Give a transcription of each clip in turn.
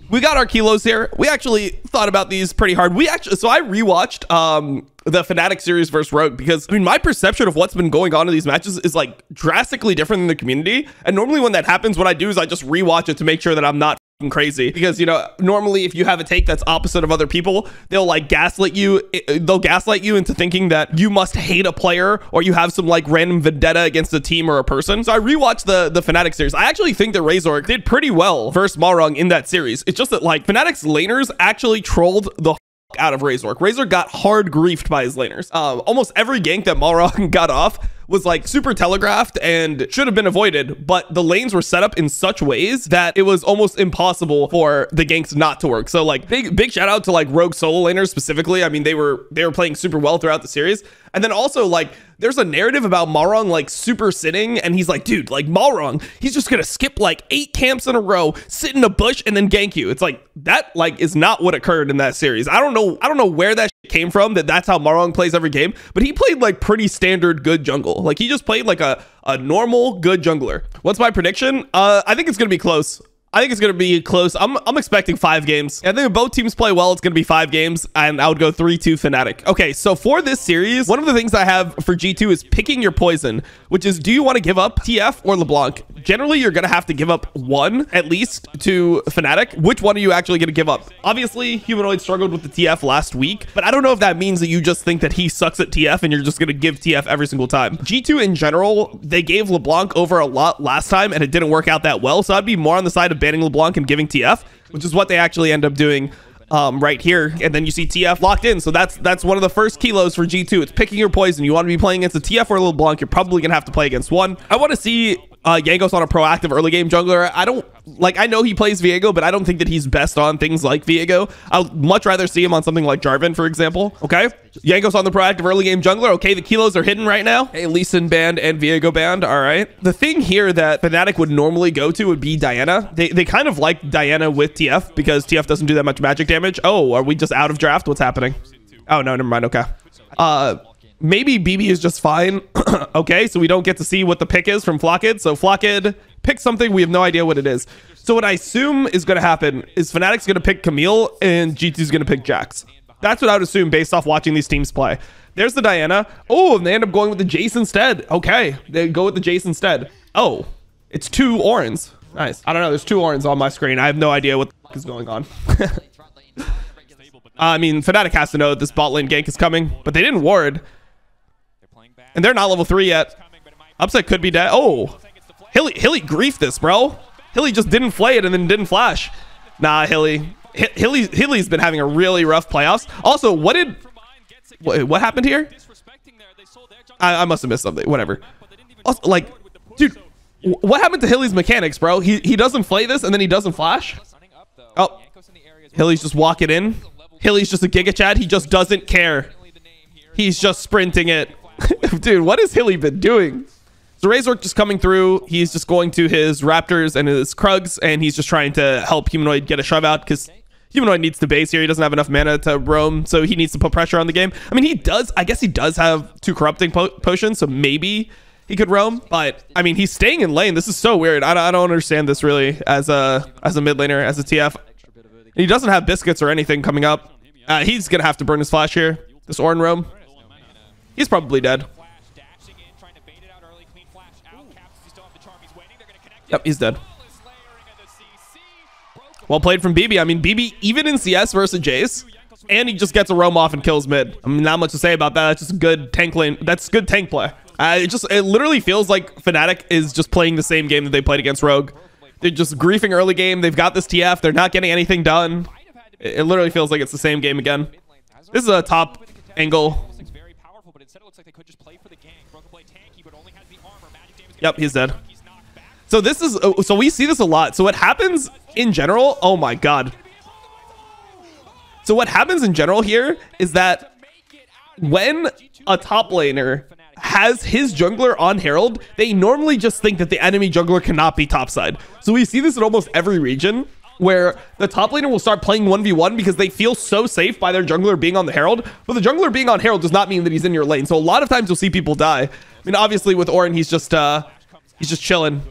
we got our kilos here. We actually thought about these pretty hard. So I rewatched the Fnatic series versus Rogue because I mean my perception of what's been going on in these matches is like drastically different than the community. And normally when that happens, what I do is I just rewatch it to make sure that I'm not crazy, because you know, normally if you have a take that's opposite of other people, they'll like gaslight you into thinking that you must hate a player or you have some like random vendetta against a team or a person. So I rewatched the Fnatic series. I actually think that Razor did pretty well versus Malrung in that series. It's just that like Fnatic's laners actually trolled the out of Razor. Razor got hard griefed by his laners. Almost every gank that Malrung got off was like super telegraphed and should have been avoided, but the lanes were set up in such ways that it was almost impossible for the ganks not to work. So like big shout out to like Rogue solo laners specifically. I mean, they were playing super well throughout the series. And then also like there's a narrative about Malrung like super sitting, and he's like, dude, like Malrung, he's just gonna skip like 8 camps in a row, sit in a bush and then gank you. It's like that like is not what occurred in that series. I don't know where that shit came from, that's how Malrung plays every game, but he played like pretty standard good jungle. Like he just played like a normal good jungler. What's my prediction? I think it's gonna be close. I'm expecting 5 games. I think if both teams play well, it's going to be 5 games, and I would go 3-2 Fnatic. Okay, so for this series, one of the things I have for G2 is picking your poison, which is, do you want to give up TF or LeBlanc? Generally, you're going to have to give up one, at least, to Fnatic. Which one are you actually going to give up? Obviously, Humanoid struggled with the TF last week, but I don't know if that means that you just think that he sucks at TF and you're just going to give TF every single time. G2 in general, they gave LeBlanc over a lot last time, and it didn't work out that well, so I'd be more on the side of banning LeBlanc and giving TF, which is what they actually end up doing right here. And then you see TF locked in. So that's one of the first kilos for G2. It's picking your poison. You want to be playing against a TF or a LeBlanc, you're probably gonna have to play against one. I want to see Jankos on a proactive early game jungler. I know he plays Viego, but I don't think that he's best on things like Viego. I'd much rather see him on something like Jarvan, for example. Okay, Jankos on the proactive early game jungler. Okay, the kilos are hidden right now. Hey, Lee Sin banned and Viego banned. All right. The thing here that Fnatic would normally go to would be Diana. They kind of like Diana with TF because TF doesn't do that much magic damage. Oh, are we just out of draft? What's happening? Oh, no, never mind. Okay. Maybe BB is just fine. Okay, so we don't get to see what the pick is from Flockid. So Flockid pick something. We have no idea what it is. So what I assume is going to happen is Fnatic's going to pick Camille and G2's going to pick Jax. That's what I would assume based off watching these teams play. There's the Diana. Oh, and they end up going with the Jace instead. Okay, they go with the Jace instead. Oh, it's 2 Orans. Nice. I don't know. There's 2 Orans on my screen. I have no idea what the fuck is going on. I mean, Fnatic has to know that this bot lane gank is coming, but they didn't ward. And they're not level 3 yet. Upset could be dead. Oh, Hilly griefed this, bro. Hilly just didn't flay it and then didn't flash. Nah, Hilly's been having a really rough playoffs. Also, what happened here? I must have missed something. Whatever. Also, like, dude, what happened to Hilly's mechanics, bro? He doesn't flay this and then he doesn't flash. Oh, Hilly's just walking in. Hilly's just a Giga Chad. He just doesn't care. He's just sprinting it. Dude, what has Hilly been doing? So Razor just coming through. He's just going to his Raptors and his Krugs, and he's just trying to help Humanoid get a shove out because Humanoid needs to base here. He doesn't have enough mana to roam, so he needs to put pressure on the game. I mean, he does. I guess he does have 2 corrupting potions, so maybe he could roam. But I mean, he's staying in lane. This is so weird. I don't understand this really as a mid laner, as a TF. He doesn't have biscuits or anything coming up. He's gonna have to burn his flash here. This Ornn roam. He's probably dead. Yep, he's dead. Well played from BB. I mean, BB, even in CS versus Jace, and he just gets a roam off and kills mid. I mean, not much to say about that. That's just a good tank lane. That's good tank play. It literally feels like Fnatic is just playing the same game that they played against Rogue. They're just griefing early game. They've got this TF. They're not getting anything done. It literally feels like it's the same game again. This is a top angle. Yep, he's dead. So this is so we see this a lot. So what happens in general? Oh my god. So what happens in general here is that when a top laner has his jungler on Herald, they normally just think that the enemy jungler cannot be topside. So we see this in almost every region where the top laner will start playing 1v1 because they feel so safe by their jungler being on the Herald. But the jungler being on Herald does not mean that he's in your lane. So a lot of times you'll see people die. I mean, obviously with Ornn, he's just chilling.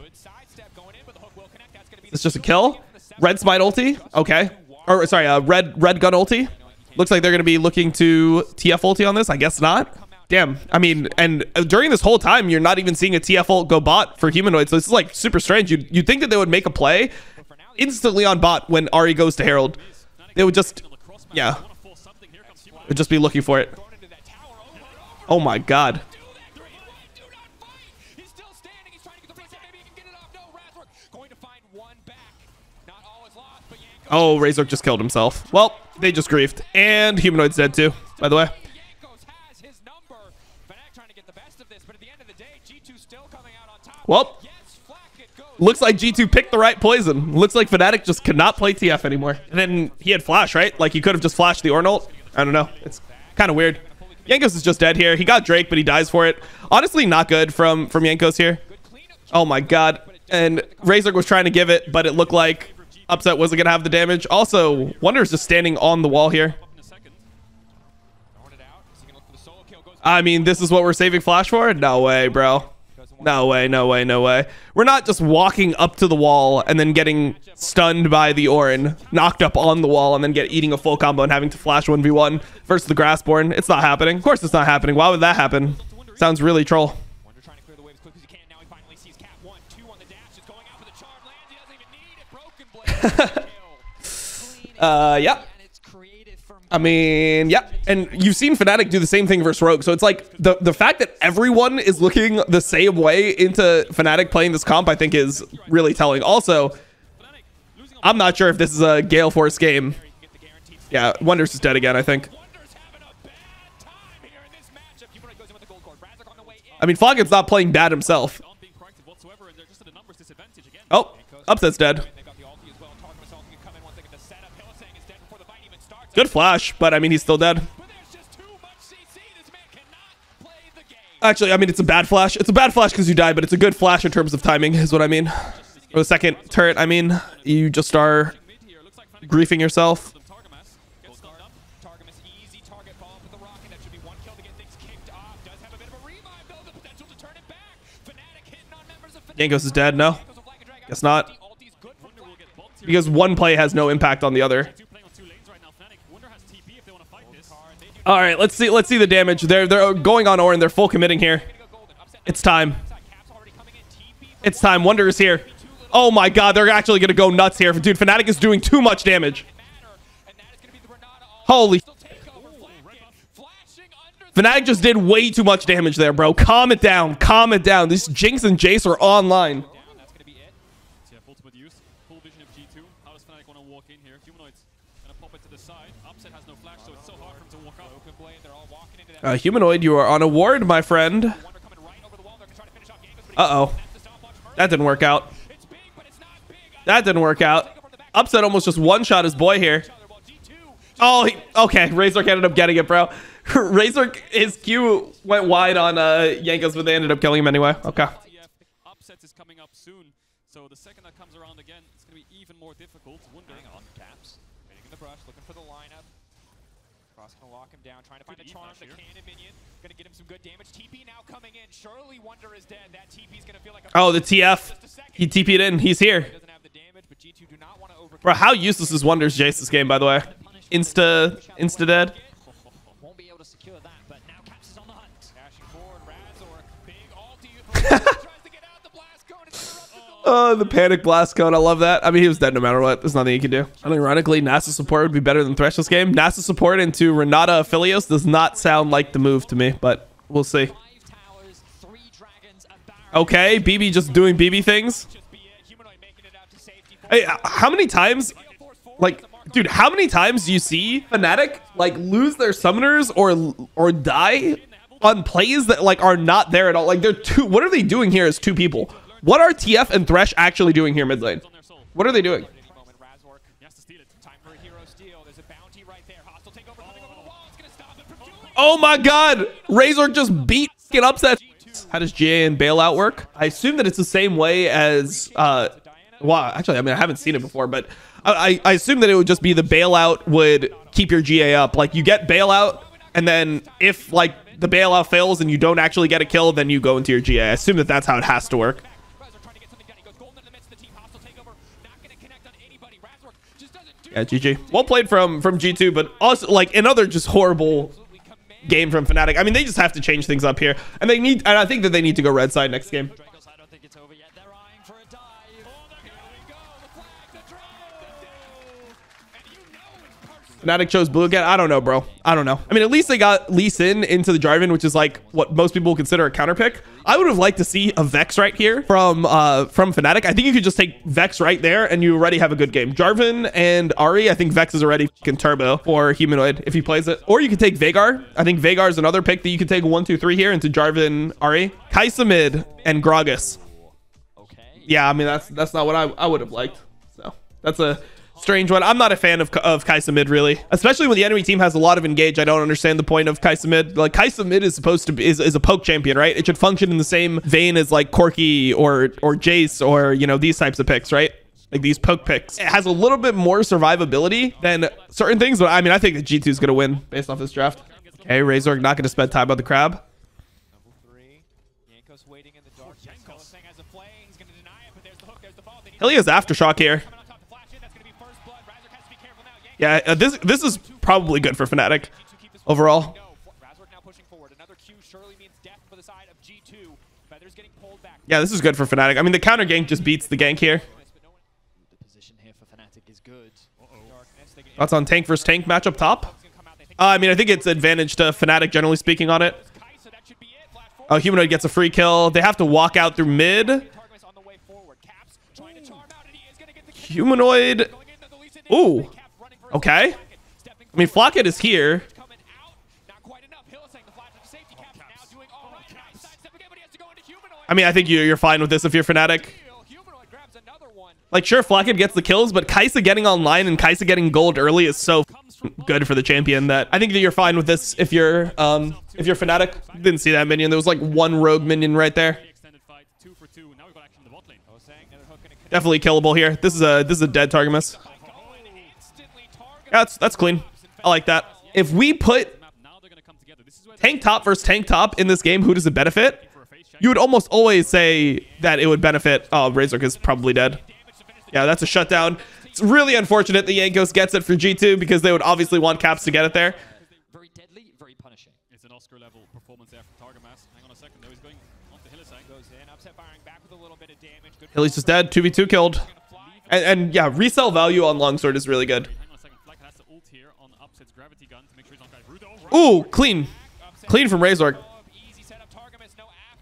It's just a kill. Red Smite ulti. Okay. Or sorry, red gun ulti. Looks like they're going to be looking to TF ulti on this. I guess not. Damn. I mean, and during this whole time, you're not even seeing a TF ult go bot for Humanoid. So this is like super strange. You'd think that they would make a play instantly on bot when Ahri goes to Herald. They would just, yeah. Would just be looking for it. Oh my god. Oh, Razor just killed himself. Well, they just griefed. And Humanoid's dead too, by the way. Well, looks like G2 picked the right poison. Looks like Fnatic just could not play TF anymore. And then he had flash, right? Like he could have just flashed the Ornult. I don't know. It's kind of weird. Jankos is just dead here. He got Drake, but he dies for it. Honestly, not good from Jankos here. Oh my god. And Razor was trying to give it, but it looked like Upset wasn't going to have the damage. Also, Wonder is just standing on the wall here. I mean, this is what we're saving Flash for? No way, bro. No way, no way, no way. We're not just walking up to the wall and then getting stunned by the Orin, knocked up on the wall, and then eating a full combo and having to flash 1v1 versus the Grassborn. It's not happening. Of course it's not happening. Why would that happen? Sounds really troll. Yeah. I mean, yeah. And you've seen Fnatic do the same thing versus Rogue. So it's like the fact that everyone is looking the same way into Fnatic playing this comp, I think is really telling. Also, I'm not sure if this is a Gale Force game. Yeah, Wonder's is dead again, I think. I mean, Floggen's not playing bad himself. Oh, Upset's dead. Good flash, but I mean, he's still dead. Actually, I mean, it's a bad flash. It's a bad flash because you die, but it's a good flash in terms of timing, is what I mean. Or the second turret, I mean, you just are griefing yourself. Jankos is dead. No, guess not. Because one play has no impact on the other. All right, let's see the damage. They're going on Orin. They're full committing here. It's time. It's time. Wonder is here. Oh my god, they're actually gonna go nuts here. Dude, Fnatic is doing too much damage. Holy. Fnatic just did way too much damage there, bro. Calm it down. Calm it down. These Jinx and Jace are online. Humanoid, you are on a ward, my friend. Uh-oh. That didn't work out. That didn't work out. Upset almost just one-shot his boy here. Oh, okay. Razork ended up getting it, bro. Razork, his Q went wide on Jankos, but they ended up killing him anyway. Okay. Upsets is coming up soon, so the second that comes around again, it's going to be even more difficult. Wondering on Caps, waiting in the brush, looking for the lineup. Cross gonna lock him down, trying to find the charm, the cannon minion, gonna get him some good damage. TP now coming in. Surely Wonder is dead. That TP is gonna feel like a oh, the TF. He TP'd in. He's here. Doesn't have the damage, but G2 do not want to bro, how useless is Wonder's Jace this game, by the way? Insta dead. Won't be able to secure that, but now Caps is on the hunt. Dashing forward, Razor, big ulti. Tries to get out the blast cone. It's interrupted. Oh, the panic blast cone. I love that. I mean, he was dead no matter what. There's nothing he can do. And ironically, NASA support would be better than Thresh this game. NASA support into Renata Aphelios does not sound like the move to me, but we'll see. Okay, BB just doing BB things. Hey, how many times, like, dude, how many times do you see Fnatic, like, lose their summoners or die on plays that, like, are not there at all? Like, they're two, what are they doing here as two people? What are TF and Thresh actually doing here mid lane? What are they doing? Oh my god! Razor just beat fucking Upset. How does GA and bailout work? I assume that it's the same way as well, actually, I mean, I haven't seen it before, but I assume that it would just be the bailout would keep your GA up. Like, you get bailout, and then if, like, the bailout fails and you don't actually get a kill, then you go into your GA. I assume that that's how it has to work. Yeah, GG. Well played from G2, but also like another just horrible game from Fnatic. I mean, they just have to change things up here, and I think that they need to go red side next game. Fnatic chose blue again. I don't know, bro. I don't know. I mean, at least they got Lee Sin into the drive-in, which is like what most people consider a counter pick. I would have liked to see a Vex right here from Fnatic. I think you could just take Vex right there and you already have a good game. Jarvan and Ahri, I think Vex is already fucking turbo for Humanoid if he plays it. Or you could take Veigar. I think Veigar is another pick that you could take 1, 2, 3 here into Jarvan, Ahri. Kai'Sa mid and Gragas. Yeah, I mean, that's not what I would have liked. So that's a strange one. I'm not a fan of Kai'Sa mid, really, especially when the enemy team has a lot of engage. I don't understand the point of Kai'Sa mid. Like, Kai'Sa mid is supposed to be is a poke champion, right? It should function in the same vein as like Corki or Jace or, you know, these types of picks, right? Like these poke picks. It has a little bit more survivability than certain things, but I mean, I think that G2 is going to win based off this draft. Okay, Razor not going to spend time on the crab. Level 3. Yanko's waiting in the dark. Yanko's saying as a play, he's going to deny it, but there's the hook, there's the ball. Helia's Aftershock here. Yeah, this is probably good for Fnatic overall. Yeah, this is good for Fnatic. I mean, the counter gank just beats the gank here. Thoughts on tank versus tank matchup top? I mean, I think it's advantage to Fnatic generally speaking on it. Humanoid gets a free kill. They have to walk out through mid. Humanoid. Ooh. Okay. I mean, Flocket is here. I mean, I think you're fine with this if you're Fnatic. Like, sure, Flocket gets the kills, but Kai'Sa getting online and Kai'Sa getting gold early is so good for the champion that I think that you're fine with this if you're Fnatic. Didn't see that minion. There was like one rogue minion right there. Definitely killable here. This is a dead Targamas. Yeah, that's clean. I like that. If we put tank top versus tank top in this game, who does it benefit? You would almost always say that it would benefit. Oh, Razor is probably dead. Yeah, that's a shutdown. It's really unfortunate that Jankos gets it for G2 because they would obviously want Caps to get it there. Very deadly, very punishing. It's an Oscar level performance there from Targamas. Hang on a second, though. He's going on to Hillis. Goes in, upset firing back with a little bit of damage. Hillis just dead. 2v2 killed. And yeah, resell value on Longsword is really good. Ooh, clean. Clean from Razor.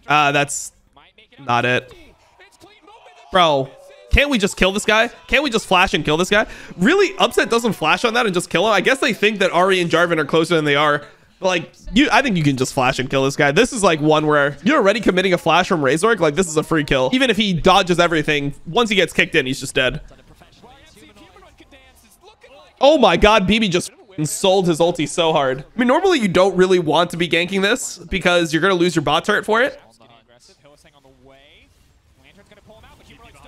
That's not it. Bro, can't we just kill this guy? Can't we just flash and kill this guy? Really, Upset doesn't flash on that and just kill him? I guess they think that Ahri and Jarvan are closer than they are. But like, I think you can just flash and kill this guy. This is like one where you're already committing a flash from Razor. Like, this is a free kill. Even if he dodges everything, once he gets kicked in, he's just dead. Oh my god, BB just sold his ulti so hard. I mean, normally you don't really want to be ganking this because you're going to lose your bot turret for it.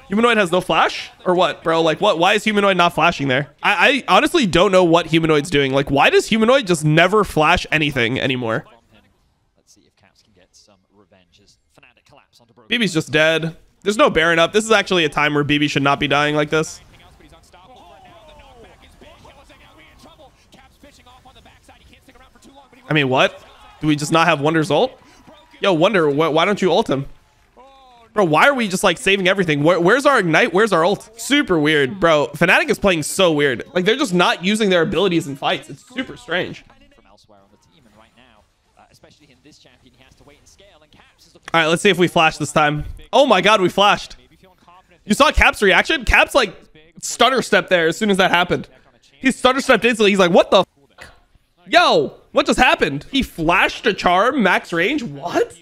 Humanoid has no flash? Or what, bro? Like, what? Why is Humanoid not flashing there? I honestly don't know what Humanoid's doing. Like, why does Humanoid just never flash anything anymore? Let's see if Caps can get some revenge as Fnatic collapse onto Broken. BB's just dead. There's no Baron up. This is actually a time where BB should not be dying like this. I mean, what? Do we just not have Wonder's ult? Yo, Wonder, why don't you ult him? Bro, why are we just like saving everything? Where's our ignite? Where's our ult? Super weird, bro. Fnatic is playing so weird. Like, they're just not using their abilities in fights. It's super strange. All right, let's see if we flash this time. Oh my god, we flashed. You saw Cap's reaction? Cap's like stutter step there as soon as that happened. He stutter stepped instantly. He's like, what the f? Yo, what just happened? He flashed a charm, max range? What?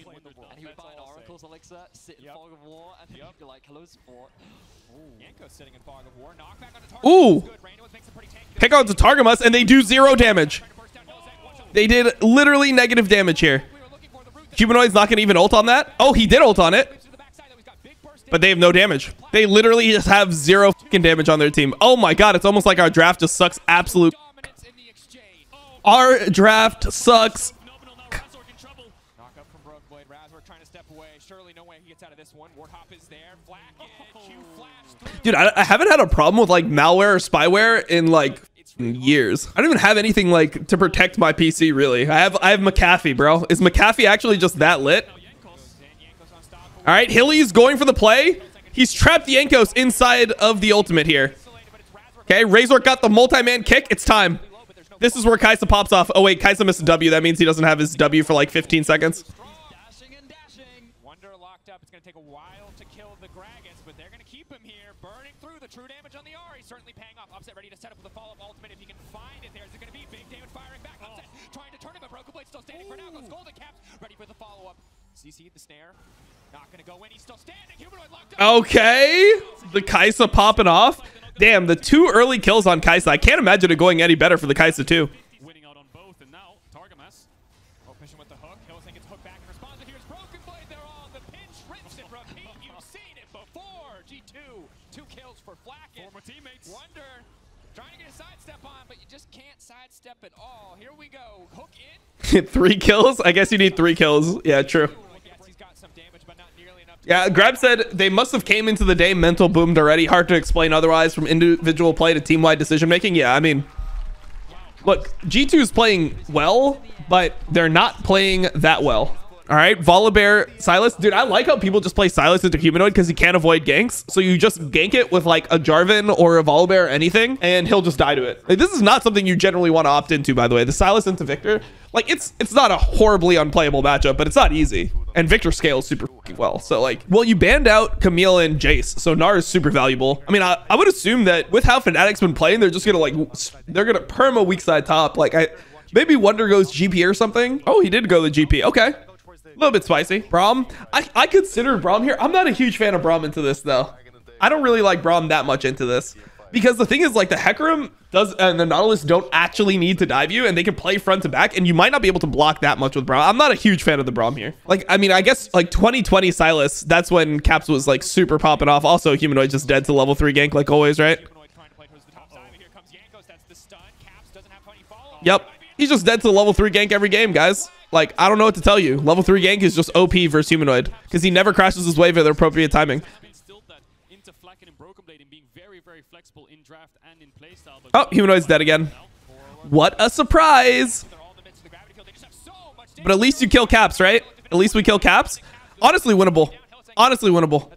Ooh. Pick out to Targamas and they do 0 damage. They did literally negative damage here. Humanoid's not going to even ult on that. Oh, he did ult on it. But they have no damage. They literally just have 0 fucking damage on their team. Oh my god, it's almost like our draft just sucks absolute. Our draft sucks. Dude, I haven't had a problem with like malware or spyware in like years. I don't even have anything like to protect my PC really. I have McAfee, bro. Is McAfee actually just that lit? All right, Hilly's going for the play. He's trapped Yankos inside of the ultimate here. Okay, Razor got the multi-man kick. It's time. This is where kha'zix pops off. Oh wait, kha'zix missed a W. That means he doesn't have his W for like 15 seconds. Wonder locked up. It's going to take a while to kill the Gragas, but they're going to keep him here, burning through the true damage on the Ari. Certainly paying off. Upset ready to set up with a follow-up ultimate if he can find it. There's going to be big damage firing back. Upset trying to turn him, but Broken Blade still standing for now. Goes Golden Caps, ready for the follow-up. CC the snare. Not going to go in. He's still standing. Humanoid locked up. Okay, the kha'zix popping off. Damn, the 2 early kills on kha'zix. I can't imagine it going any better for the kha'zix too. Winning out on both, and now Targamas. Oh, pushing with the hook. Hill think it's hooked back in response. Here's Broken Blade. They're on the pinch, rinse and repeat. You've seen it before. G2, 2 kills for Flacken. Former teammates. Wonder trying to get a sidestep on, but you just can't sidestep at all. Here we go. Hook in. 3 kills? I guess you need 3 kills. Yeah, true. Yeah, Grab said they must have came into the day mental boomed already. Hard to explain otherwise from individual play to team-wide decision making. Yeah, I mean, look, G2 is playing well, but they're not playing that well. All right, Volibear, Silas. Dude, I like how people just play Silas into Humanoid because he can't avoid ganks. So you just gank it with like a Jarvan or a Volibear or anything, and he'll just die to it. Like, this is not something you generally want to opt into, by the way. The Silas into Victor, like it's not a horribly unplayable matchup, but it's not easy. And Victor scales super well. So like, well, you banned out Camille and Jace, so Gnar is super valuable. I mean, I would assume that with how Fnatic's been playing, they're just gonna like, they're gonna perma weak side top. Like maybe Wonder goes GP or something. Oh, he did go the GP. Okay. A little bit spicy. Braum. I consider Braum here. I'm not a huge fan of Braum into this though. I don't really like Braum that much into this. Because the thing is, like, the Hecarim does and the Nautilus don't actually need to dive you, and they can play front to back, and you might not be able to block that much with Braum. I'm not a huge fan of the Braum here. Like, I mean, I guess like 2020 Silas, that's when Caps was like super popping off. Also, Humanoid just dead to level 3 gank like always, right? Yep. He's just dead to level 3 gank every game, guys. Like, I don't know what to tell you. Level 3 gank is just OP versus Humanoid because he never crashes his wave at the appropriate timing. Oh, Humanoid's dead again. What a surprise. But at least you kill Caps, right? At least we kill Caps. Honestly winnable. Honestly winnable.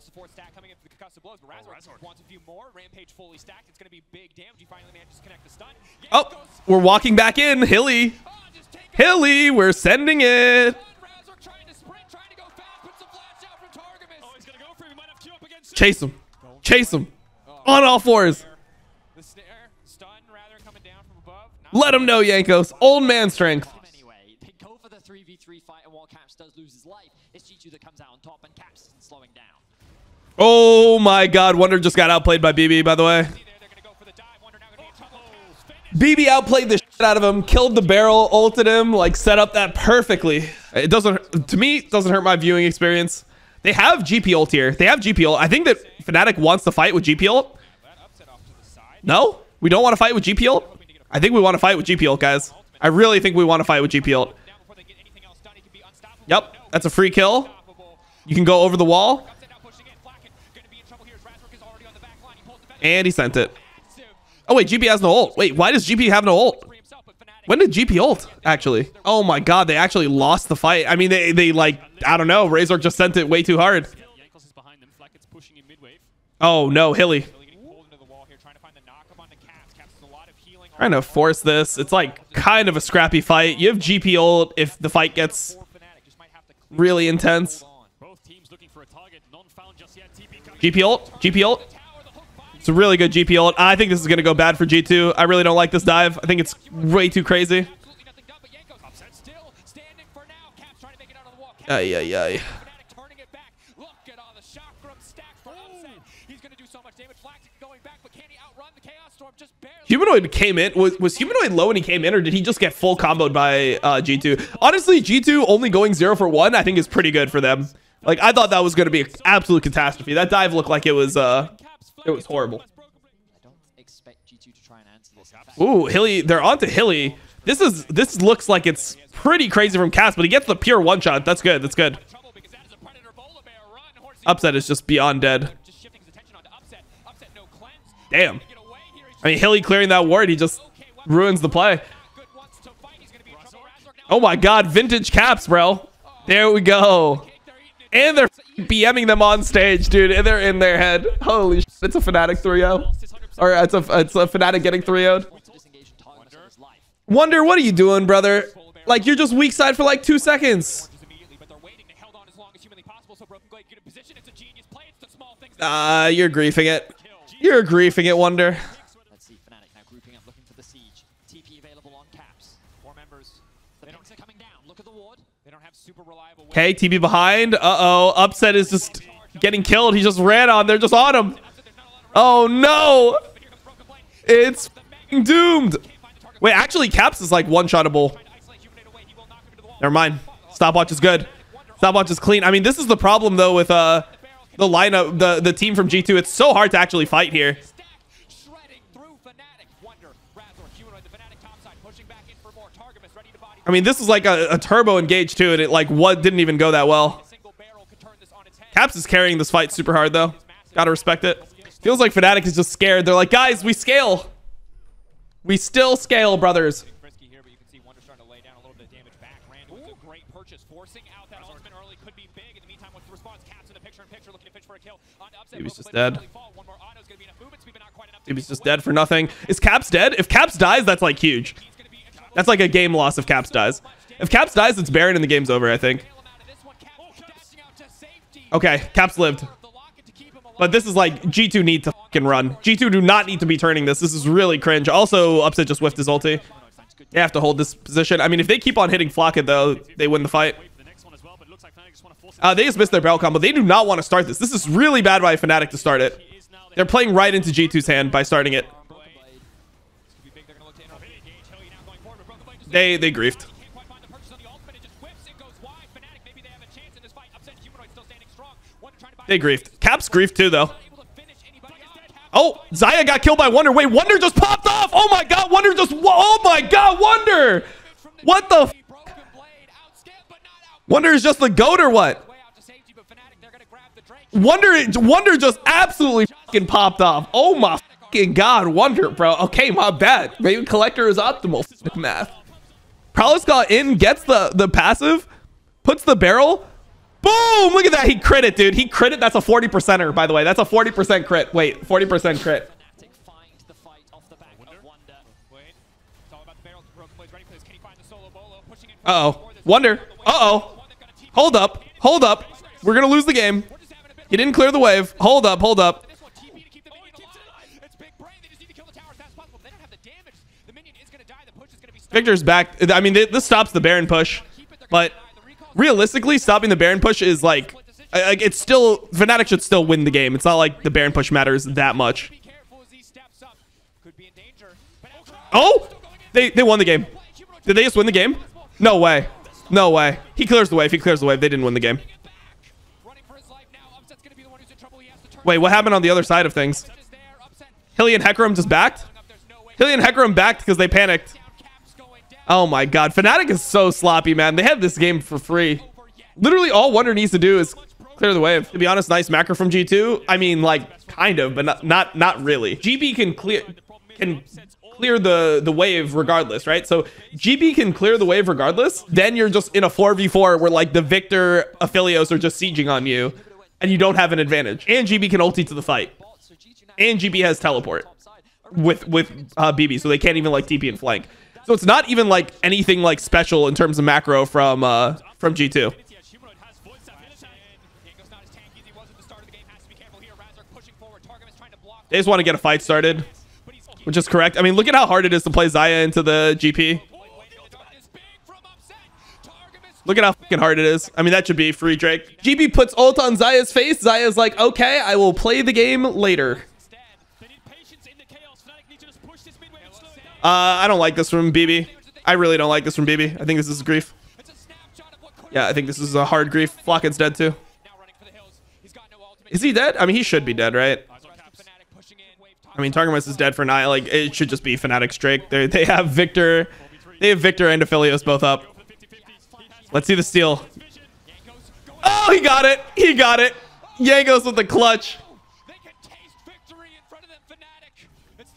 Oh, we're walking back in. Hilly. Hilly, we're sending it. Chase him. Chase him. On all fours. Let him know, Yankos. Old man strength. Anyway, they go for the 3v3 fight, and while Caps does lose his life, it's G2 that comes out on top, and Caps isn't slowing down. Oh my god, Wonder just got outplayed by BB, by the way. BB outplayed the shit out of him, killed the barrel, ulted him, like set up that perfectly. It doesn't, to me, it doesn't hurt my viewing experience. They have GP ult here. They have GP ult. I think that Fnatic wants to fight with GP ult. No? We don't want to fight with GP ult? I think we want to fight with GP ult, guys. I really think we want to fight with GP ult. Yep, that's a free kill. You can go over the wall. And he sent it. Oh, wait, GP has no ult. Wait, why does GP have no ult? When did GP ult, actually? Oh my god, they actually lost the fight. I mean, they like, I don't know. Razor just sent it way too hard. Oh, no, Hilly. Trying to force this. It's like kind of a scrappy fight. You have GP ult if the fight gets really intense. GP ult. GP ult. It's a really good GP ult. I think this is going to go bad for G2. I really don't like this dive. I think it's way too crazy. Ay, ay, ay. Humanoid came in. Was Humanoid low when he came in, or did he just get full comboed by G2? Honestly, G2 only going 0 for 1, I think is pretty good for them. Like, I thought that was going to be an absolute catastrophe. That dive looked like it was horrible. I don't expect G2 to try and answer this. Ooh, Hilly, they're onto Hilly. This looks like it's pretty crazy from Cass, but he gets the pure one shot. That's good. That's good. Upset is just beyond dead. Damn. I mean, Hilly clearing that ward, he just ruins the play. Oh my god, vintage caps, bro. There we go. And they're BMing them on stage, dude. And they're in their head. Holy shit. It's a Fnatic 3-0. Or it's a Fnatic getting 3-0'd. Wonder, what are you doing, brother? Like, you're just weak side for like 2 seconds. You're griefing it. You're griefing it, Wonder. Let's see Fnatic now grouping up, looking for the siege. TP available on caps. 4 members. The pings are coming down. Look at the ward. They don't have super reliable. Okay, TP behind. Uh-oh. Upset is just getting killed. He just ran on. They're just on him. Oh, no. It's doomed. Wait, actually, Caps is like one-shottable. Never mind. Stopwatch is good. Stopwatch is clean. I mean, this is the problem, though, with the lineup, the team from G2. It's so hard to actually fight here. I mean, this is like a turbo engage, too, and it like didn't even go that well. Caps is carrying this fight super hard, though. Gotta respect it. Feels like Fnatic is just scared. They're like, guys, we scale. We still scale, brothers. He's just dead. He's just dead for nothing. Is Caps dead? If Caps dies, that's like huge. That's like a game loss if Caps dies. If Caps dies, it's Baron and the game's over, I think. Okay, Caps lived. But this is like, G2 need to fucking run. G2 do not need to be turning this. This is really cringe. Also, Upset just whiffed his ulti. They have to hold this position. I mean, if they keep on hitting Flocket, though, they win the fight. They just missed their barrel combo. They do not want to start this. This is really bad by Fnatic to start it. They're playing right into G2's hand by starting it. They griefed. They griefed. Caps griefed too, though. Oh, Xayah got killed by Wonder. Wait, Wonder just popped off. Oh my god, Wonder just... Oh my god, Wonder! What the f... Wonder is just the GOAT or what? Wonder just absolutely fucking popped off. Oh my fucking god, Wonder, bro. Okay, my bad. Maybe Collector is optimal. Math. Prowess got in, gets the passive, puts the barrel. Boom! Look at that. He crit it, dude. He crit it. That's a 40%er, by the way. That's a 40% crit. Wait, 40% crit. Uh-oh. Wonder. Uh-oh. Hold up. Hold up. We're going to lose the game. He didn't clear the wave. Hold up. Hold up. Victor's back. I mean, this stops the Baron push. But realistically, stopping the Baron push is like... it's still... Fnatic should still win the game. It's not like the Baron push matters that much. Oh! They won the game. Did they just win the game? No way. No way. He clears the wave. He clears the wave. They didn't win the game. Wait, what happened on the other side of things? Hilly and Hecarim just backed? Hilly and Hecarim backed because they panicked. Oh my god. Fnatic is so sloppy, man. They have this game for free. Literally all Wonder needs to do is clear the wave. To be honest, nice macro from G2. I mean, like, kind of, but not really. GB can clear the wave regardless, right? So GB can clear the wave regardless. Then you're just in a 4v4 where like the Victor Aphelios are just sieging on you and you don't have an advantage. And GB can ulti to the fight. And GB has teleport with BB, so they can't even like TP and flank. So it's not even like anything like special in terms of macro from G2. They just want to get a fight started, which is correct. I mean, look at how hard it is to play Xayah into the GP. Look at how fucking hard it is. I mean, that should be free Drake. GB puts ult on Xayah's face. Xayah's like, okay, I will play the game later. I don't like this from BB. I really don't like this from BB. I think this is grief. Yeah, I think this is a hard grief. Flocket's dead too. Is he dead? I mean, he should be dead, right? I mean, Targamas is dead for now. Like, it should just be Fnatic's Drake. They have Victor. They have Victor and Aphelios both up. Let's see the steal. Oh, he got it. He got it. Yangos with the clutch.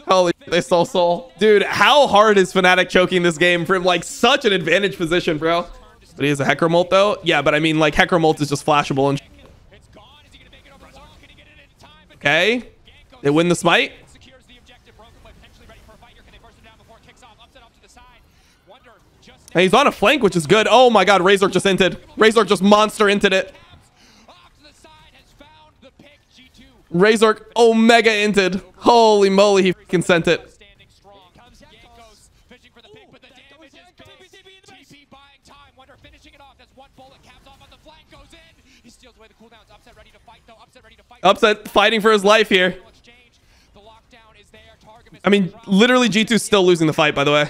Holy, they stole soul. Dude, how hard is Fnatic choking this game from like such an advantage position, bro? But he has a Hecamolt though. Yeah, but I mean like Hecamolt is just flashable and okay. They win the smite. And he's on a flank, which is good. Oh my god, Razor just inted. Razor just monster inted it. Razor Omega inted. Holy moly, he fucking sent it. Upset fighting for his life here. I mean, literally G2's still losing the fight, by the way.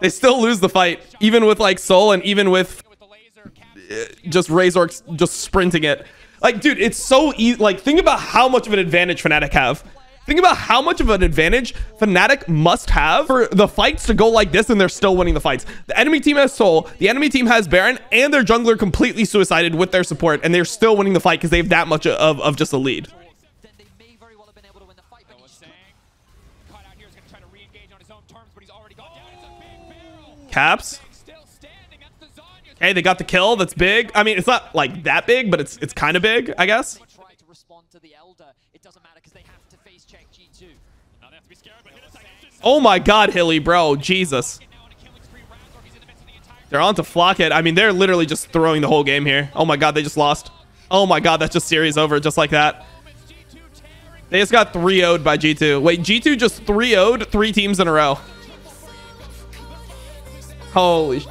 They still lose the fight, even with like Soul and even with just Razor just sprinting it. Like, dude, it's so easy. Like, think about how much of an advantage Fnatic have. Think about how much of an advantage Fnatic must have for the fights to go like this, and they're still winning the fights. The enemy team has Soul, the enemy team has Baron, and their jungler completely suicided with their support, and they're still winning the fight because they have that much of just a lead. Caps. Hey, they got the kill. That's big. I mean, it's not like that big, but it's kind of big, I guess. Oh my god, Hilly, bro. Jesus. They're on to Flock it. I mean, they're literally just throwing the whole game here. Oh my god, they just lost. Oh my god, that's just series over just like that. They just got 3-0'd by G2. Wait, G2 just 3-0'd 3 teams in a row. Holy.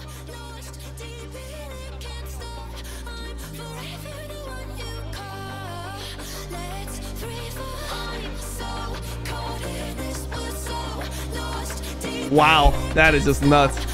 Wow, that is just nuts.